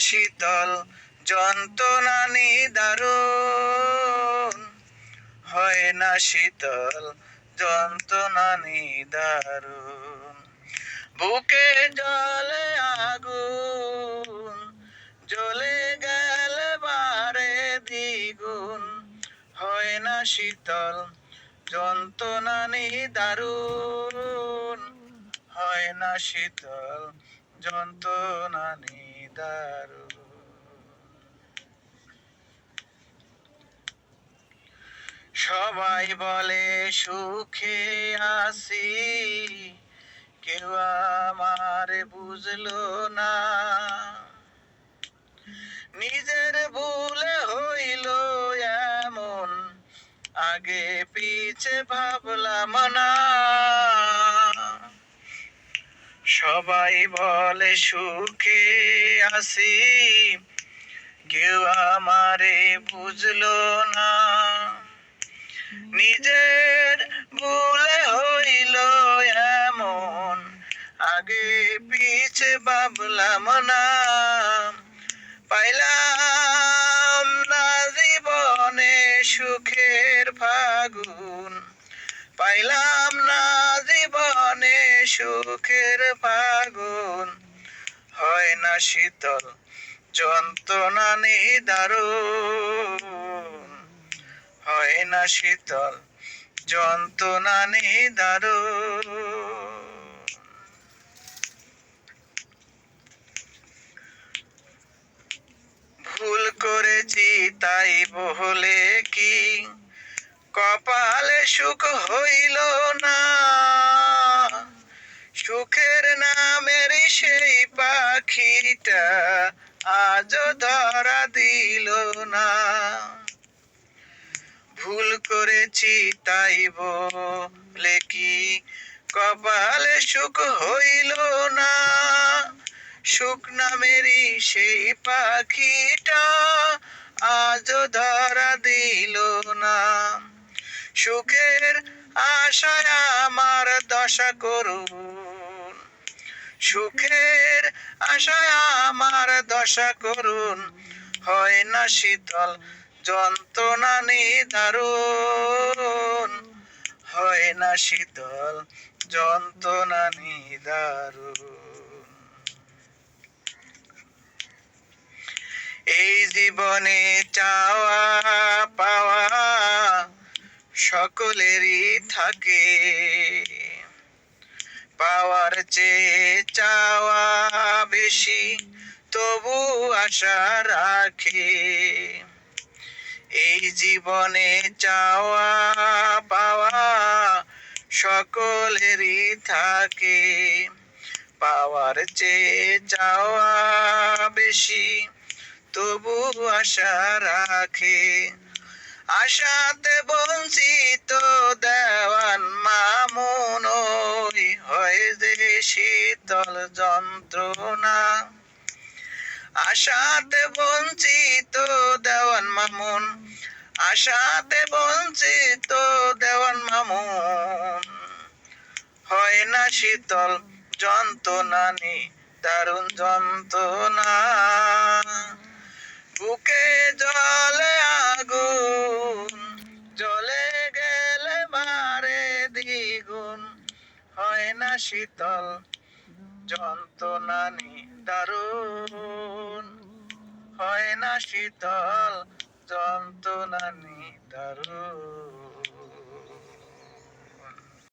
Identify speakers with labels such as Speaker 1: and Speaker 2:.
Speaker 1: শীতল যন্ত্রণা নিদারুণ, হয় না শীতল যন্ত্রণা নিদারুণ। বুকে জলে আগুন, জ্বলে গেলে বারে দ্বিগুণ, হয় না শীতল যন্ত্রণা নিদারুণ, হয় না শীতল যন্ত্রণা নিদারুণ। সবাই বলে সুখে আছি, কেউ আমার বুঝলো না। নিজের ভুলে হইল এমন, আগে পিছে ভাবলাম না। সবাই বলে সুখে আছি, কেউ আমারে বুঝলো না। নিজের ভুলে হইল এমন, আগে পিছে ভাবলাম না। পাইলাম না জীবনে সুখের ফাগুন, পাইলাম না জীবনে সুখের ফাগুন, হয় না শীতল যন্ত্রণা নিদারুণ, হয় না শীতল যন্ত্রণা নিদারুণ। ভুল করেছি তাই বলে কি কপালে সুখ হইল না। সুখের নামের সেই পাখিটা আজও ধরা দিল না। ভুল করেছি তাই বলে কি কপালে সুখ হইল না। সুখ নামেরই সেই পাখিটা আজও ধরা দিল না। সুখের আশায় আমার দশা করুন, সুখের আশায় আমার দশা করুন, হয় না শীতল যন্ত্রণা নিদারুণ, হয় না শীতল যন্ত্রণা নিদারুণ। এই জীবনে চাওয়া পাওয়া সকলেরই থাকে, পাওয়ার চেয়ে চাওয়া বেশি তবু আশা রাখে। এই জীবনে চাওয়া পাওয়া সকলেরই থাকে, পাওয়ার চেয়ে চাওয়া বেশি তবু আশা রাখে। আশাতে বঞ্চিত দেওয়ান মামুন, হয় যে শীতল যন্ত্রণা। আশাতে বঞ্চিত দেওয়ান মামুন, আশাতে বঞ্চিত দেওয়ান মামুন, হয় না শীতল যন্ত্রণা নিদারুণ যন্ত্রণা। বুকে জলে আগুন, জ্বলে গেলে বারে দ্বিগুণ, হয় না শীতল যন্ত্রণা নিদারুণ, হয় না শীতল যন্ত্রণা নিদারুণ।